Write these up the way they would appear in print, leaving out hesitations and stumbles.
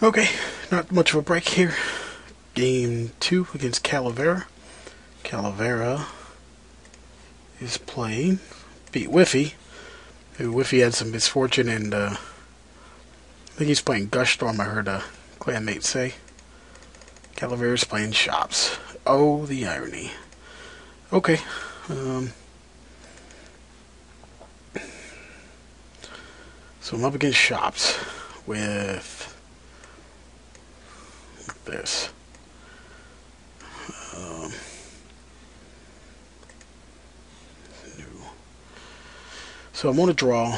Okay, not much of a break here. Game 2 against Calavera. Calavera is playing beat Whiffy, who Whiffy had some misfortune, and I think he's playing Gush Storm, I heard a clanmate say. Calavera's playing Shops. Oh, the irony. Okay. So I'm up against Shops with this. So I'm going to draw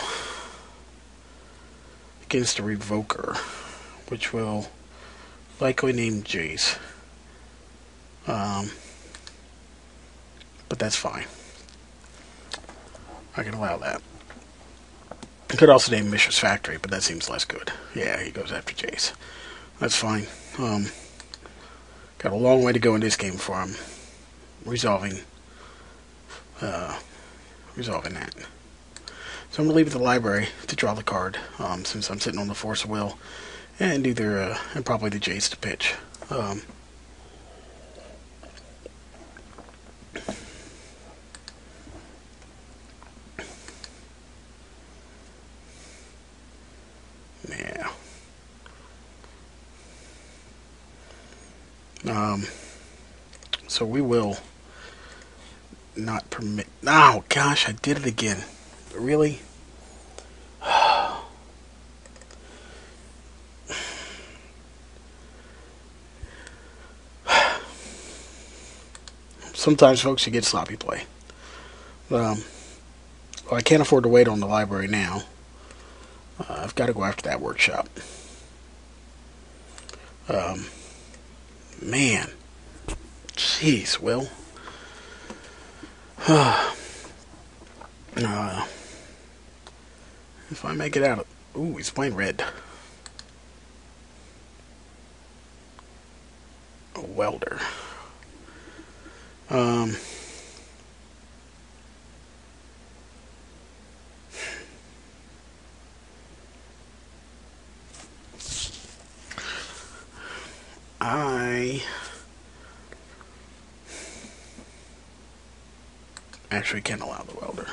against a Revoker, which will likely name Jace. But that's fine. I can allow that. I could also name Mishra's Factory, but that seems less good. Yeah, he goes after Jace. That's fine. Got a long way to go in this game before I'm resolving that. So I'm going to leave it to the library to draw the card, since I'm sitting on the Force of Will, and either, and probably the Jace to pitch. Yeah. So we will not permit... Oh, gosh, I did it again. Really? Sometimes, folks, you get sloppy play. Well, I can't afford to wait on the library now. I've got to go after that workshop. Man. Jeez, Will. If I make it out of... Ooh, he's playing red. A welder. I actually can't allow the welder.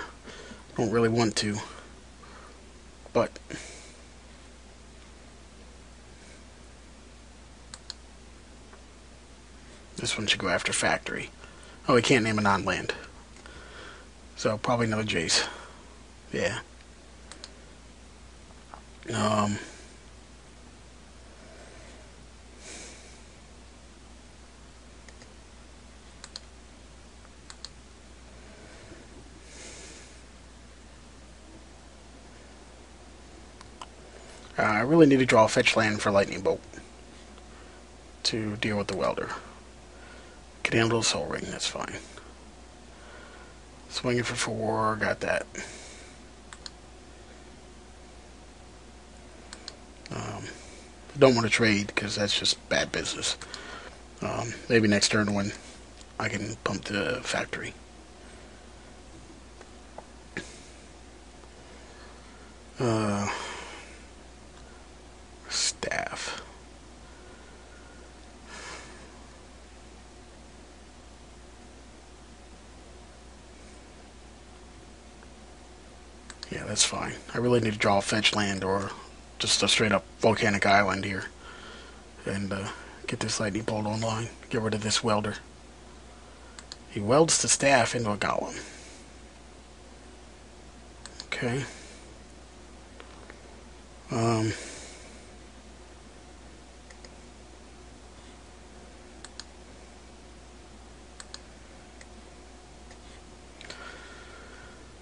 Don't really want to, but this one should go after Factory. Oh, he can't name a non-land, so probably another Jace. Yeah. I really need to draw a fetch land for Lightning Bolt to deal with the welder. Can handle the Soul Ring, that's fine. Swinging for 4, got that. Don't want to trade because that's just bad business. Maybe next turn when I can pump the Factory. Staff. Yeah, that's fine. I really need to draw a fetch land or just a straight up volcanic island here. And get this lightning bolt online. Get rid of this welder. He welds the staff into a golem. Okay.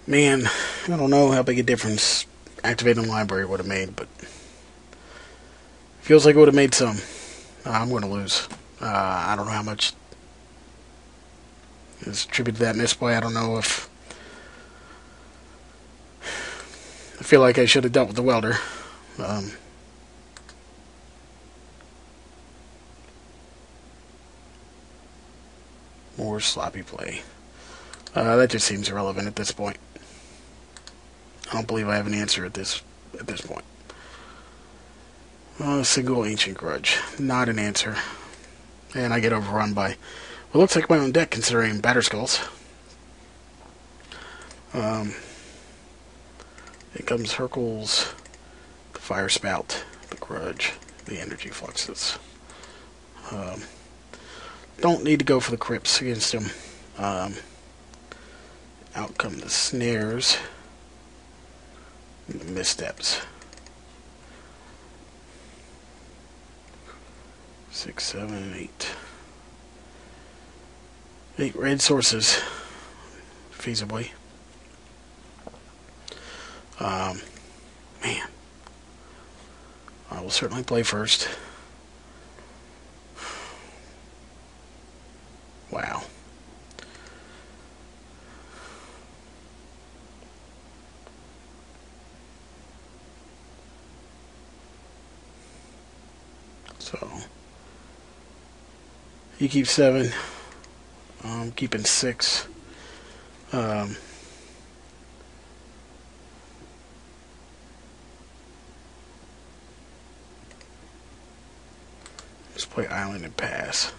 Man, I don't know how big a difference activating the library would have made, but feels like it would have made some. I'm going to lose. I don't know how much is attributed to that misplay. I don't know if... I feel like I should have dealt with the welder. More sloppy play. That just seems irrelevant at this point. I don't believe I have an answer at this point. Single Ancient Grudge. Not an answer. And I get overrun by what looks like my own deck, considering Batterskulls. It comes Hercules, the Fire Spout, the Grudge, the Energy Fluxes. Don't need to go for the Crypts against him. Out come the Snares and the Missteps. 6, 7, 8. 8 red sources, feasibly. Man. I will certainly play first. Wow. So, you keep 7. I'm keeping 6. Let's play Island and pass.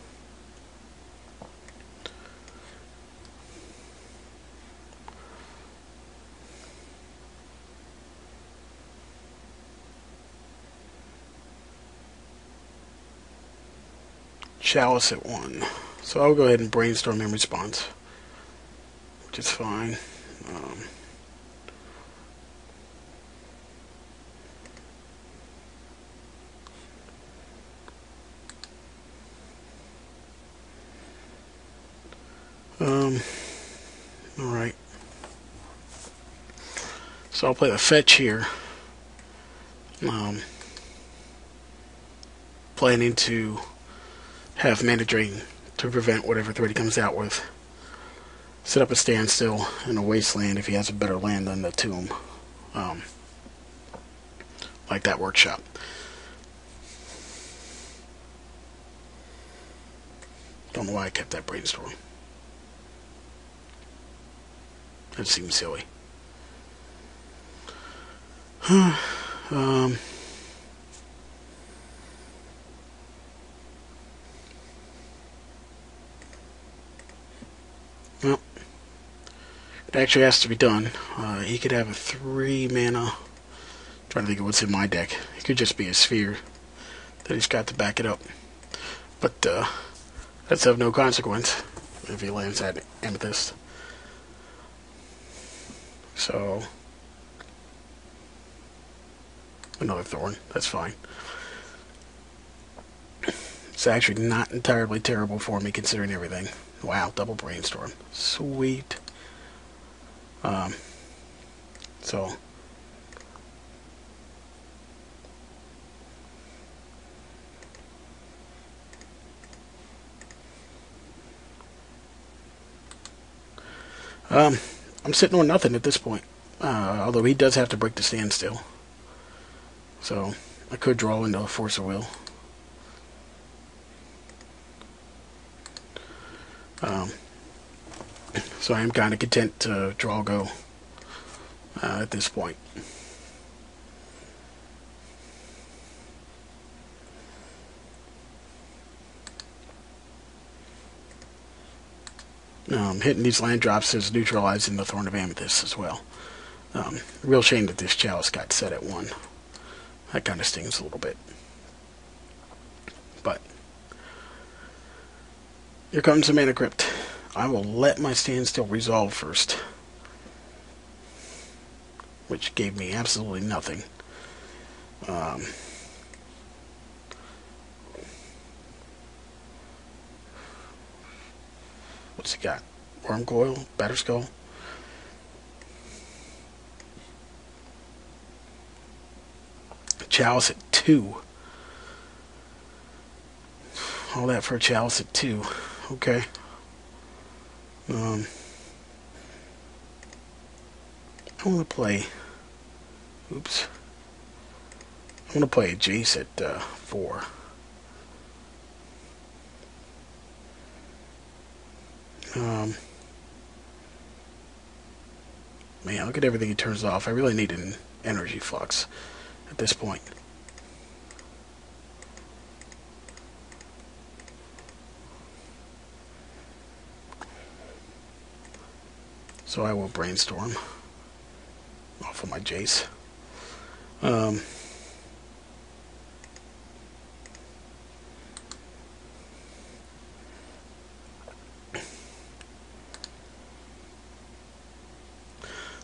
Chalice at 1. So I'll go ahead and brainstorm in response, which is fine. Alright. So I'll play the fetch here. Planning to have mana drain to prevent whatever threat he comes out with. Set up a standstill in a wasteland if he has a better land than the tomb. Like that workshop. Don't know why I kept that brainstorm. That seems silly. Well, it actually has to be done. He could have a 3 mana. Trying to think of what's in my deck. It could just be a sphere that he's got to back it up. But that's of no consequence if he lands that Amethyst. So, another Thorn. That's fine. It's actually not entirely terrible for me considering everything. Wow, double brainstorm. Sweet. So I'm sitting on nothing at this point. Although he does have to break the standstill. So I could draw into a Force of Will. So I am kind of content to draw go at this point. Hitting these land drops is neutralizing the Thorn of Amethyst as well. Real shame that this Chalice got set at 1. That kind of stings a little bit. But here comes the Mana Crypt. I will let my standstill resolve first, which gave me absolutely nothing. What's he got? Wormcoil, Batterskull. Chalice at 2. All that for a Chalice at 2. Okay. I want to play. Oops. I want to play a Jace at 4. Man, look at everything he turns off. I really need an energy flux at this point. So I will brainstorm off of my Jace.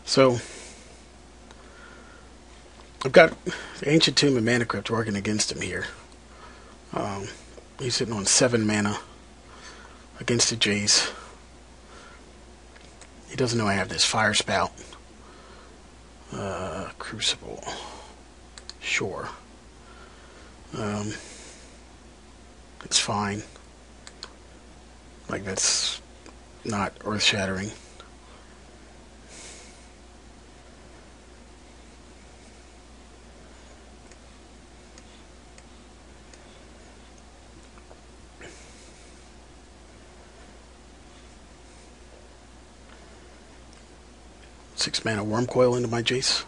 So I've got the Ancient Tomb and Mana Crypt working against him here. He's sitting on 7 mana against the Jace. He doesn't know I have this Fire Spout. Crucible. Sure. It's fine. Like, that's not earth-shattering. Six mana Worm Coil into my Jace.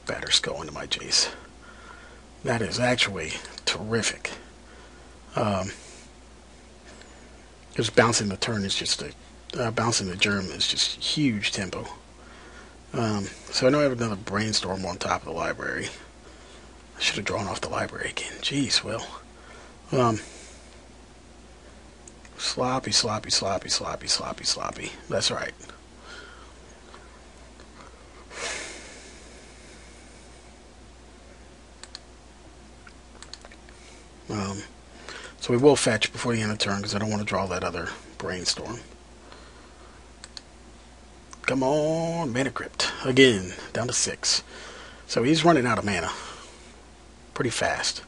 Batter Skull into my Jace. That is actually terrific. Because bouncing the turn is just bouncing the germ is just huge tempo. So I know I have another brainstorm on top of the library. I should have drawn off the library again. Jeez, well. Sloppy. That's right. So we will fetch before the end of the turn because I don't want to draw that other brainstorm. Come on, Mana Crypt. Again, down to 6. So he's running out of mana pretty fast.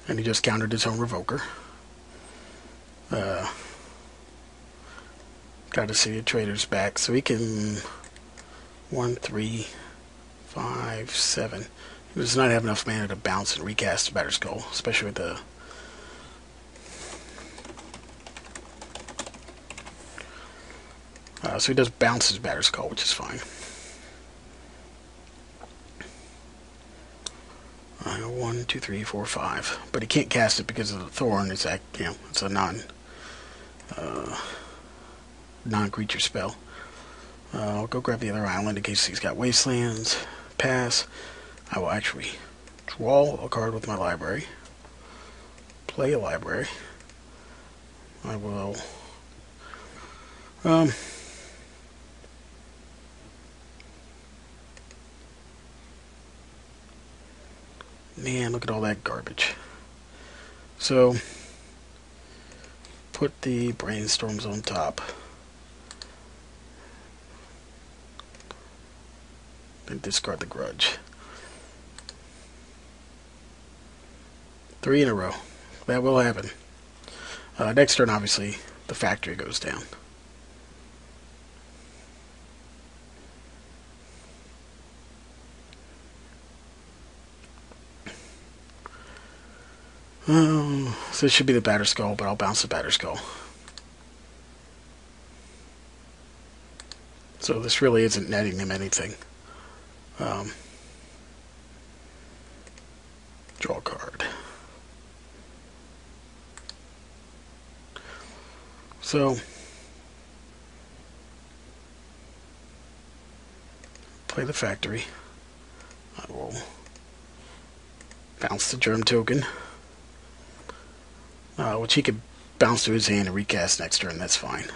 And he just countered his own Revoker. Got to see the Trader's back. So he can 1, 3, 5, 7. He does not have enough mana to bounce and recast a Batter Skull, especially with the so he does bounce his Batter Skull, which is fine. 1, 2, 3, 4, 5. But he can't cast it because of the Thorn. It's it's a non-creature spell. I'll go grab the other island in case he's got Wastelands. Pass. I will actually draw a card with my library. Play a library. I will man, look at all that garbage. So put the brainstorms on top. And discard the grudge. 3 in a row. That will happen. Next turn, obviously, the factory goes down. So this should be the Batter Skull, but I'll bounce the Batter Skull. So this really isn't netting him anything. Draw a card. So play the factory. I will bounce the Germ Token, which he could bounce to his hand and recast next turn. That's fine.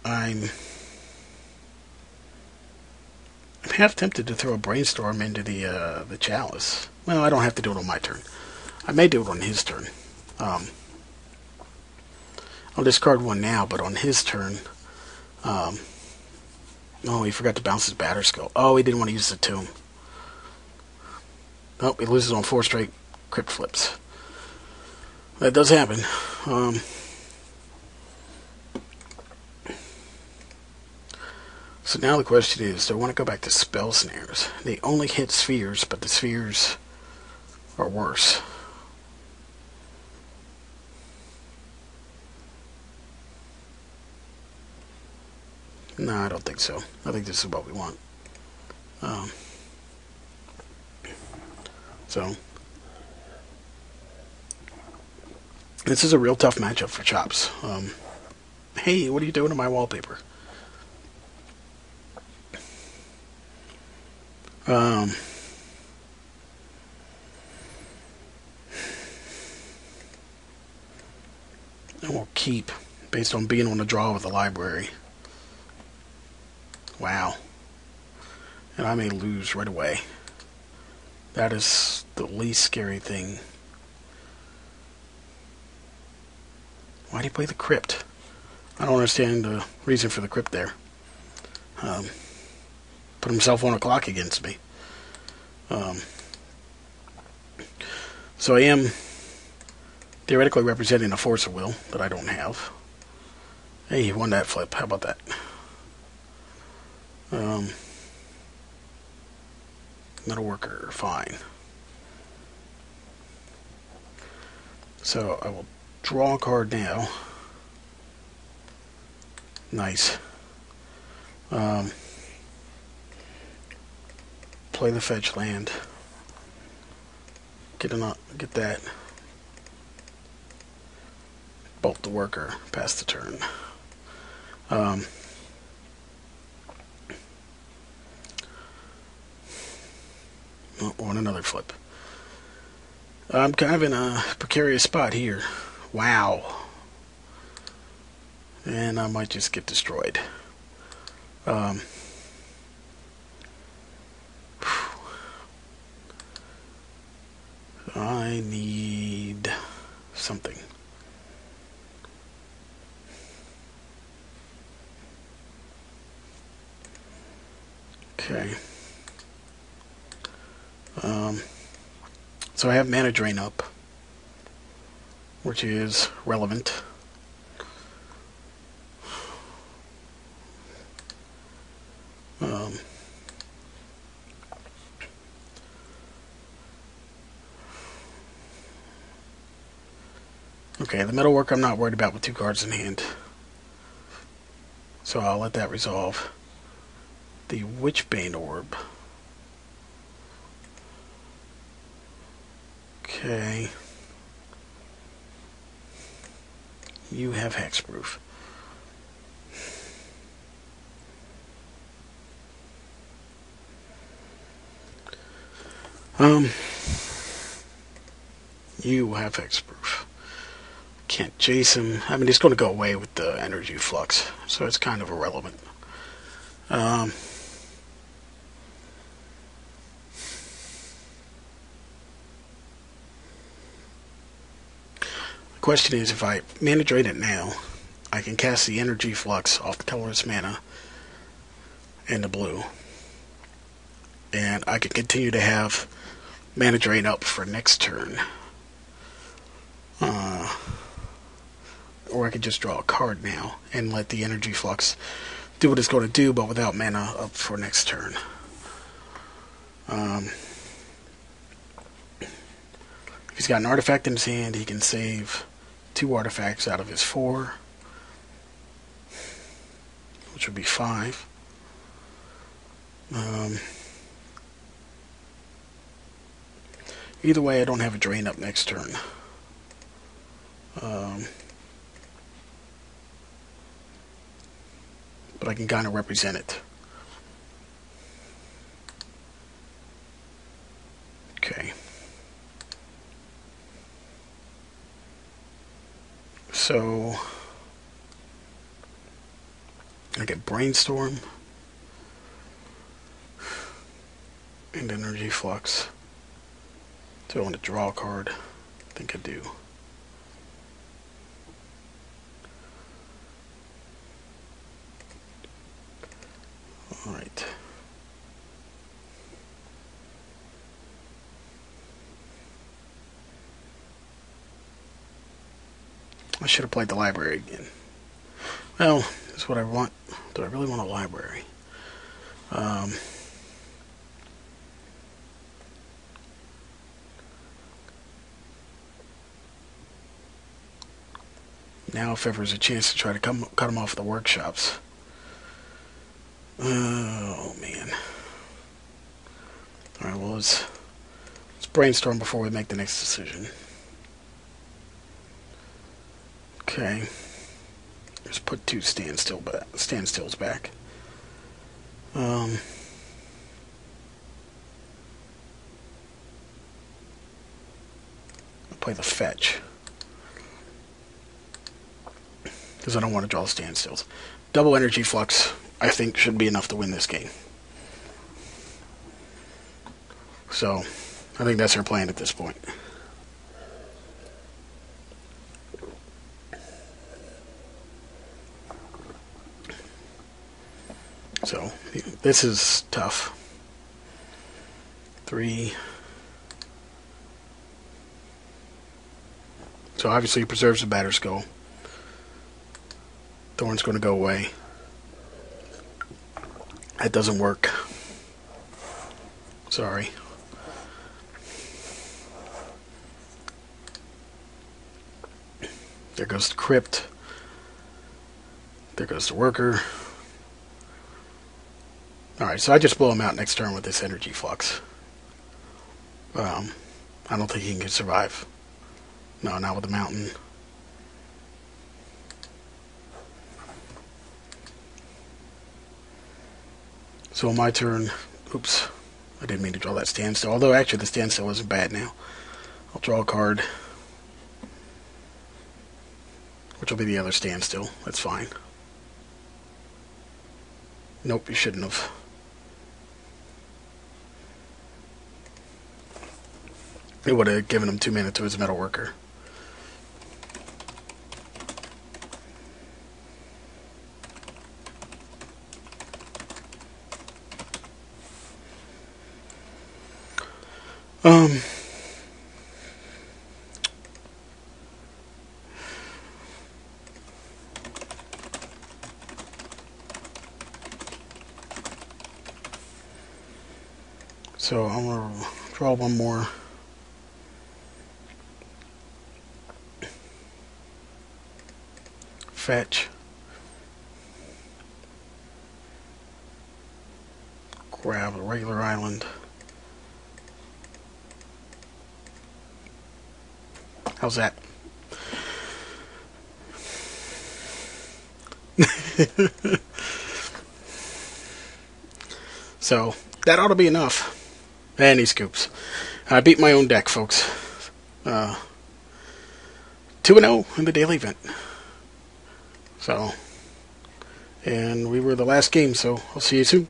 I'm half tempted to throw a Brainstorm into the Chalice. Well, I don't have to do it on my turn. I may do it on his turn. I'll discard one now, but on his turn, oh, he forgot to bounce his Batter Skull. Oh, he didn't want to use the Tomb. Oh, he loses on 4 straight Crypt Flips. That does happen. So now the question is, do I want to go back to Spell Snares? They only hit spheres, but the spheres are worse. No, I don't think so. I think this is what we want. So This is a real tough matchup for Chops. Hey, what are you doing to my wallpaper? And we'll keep based on being on the draw with the library. Wow. And I may lose right away. That is the least scary thing. Why do you play the crypt? I don't understand the reason for the crypt there. Put himself on a clock against me. So I am theoretically representing a force of will that I don't have. Hey, he won that flip. How about that? Metal worker, fine. So I will draw a card now. Nice. Play the fetch land. Get that. Bolt the worker. Pass the turn. On another flip. I'm kind of in a precarious spot here. Wow. And I might just get destroyed. I need something. Okay. So I have mana drain up, which is relevant. Okay, the metalwork I'm not worried about with 2 cards in hand. So I'll let that resolve. The Witchbane Orb. Okay. You have hexproof. You have hexproof. Can't chase him. I mean, he's going to go away with the energy flux, so it's kind of irrelevant. The question is, if I mana drain it now, I can cast the energy flux off the colorless mana and the blue, and I can continue to have mana drain up for next turn. Or I could just draw a card now and let the energy flux do what it's going to do, but without mana up for next turn. If he's got an artifact in his hand, he can save 2 artifacts out of his 4, which would be 5. Either way, I don't have a drain up next turn. But I can kind of represent it. Okay. So I get Brainstorm and Energy Flux. Do I want to draw a card? I think I do. Alright. I should have played the library again. Well, that's what I want. Do I really want a library? Now if ever there's a chance to try to cut them off the workshops. Oh, man. Alright, well, let's brainstorm before we make the next decision. Okay. Just put 2 standstills back. I'll play the fetch. Because I don't want to draw standstills. Double energy flux, I think, should be enough to win this game. So, I think that's our plan at this point. So, this is tough. 3. So obviously he preserves the Batter's Skull. Thorn's going to go away. That doesn't work. Sorry. There goes the Crypt. There goes the Worker. Alright, so I just blow him out next turn with this energy flux. I don't think he can survive. No, not with the Mountain. So on my turn, oops, I didn't mean to draw that standstill. Although actually the standstill isn't bad now. I'll draw a card, which will be the other standstill. That's fine. Nope, you shouldn't have. It would have given him 2 mana to his Metal Worker. So I'm going to draw one more. Fetch. Grab a regular island. How's that? So, that ought to be enough. And he scoops. I beat my own deck, folks. 2-0 in the daily event. So, and we were the last game, so I'll see you soon.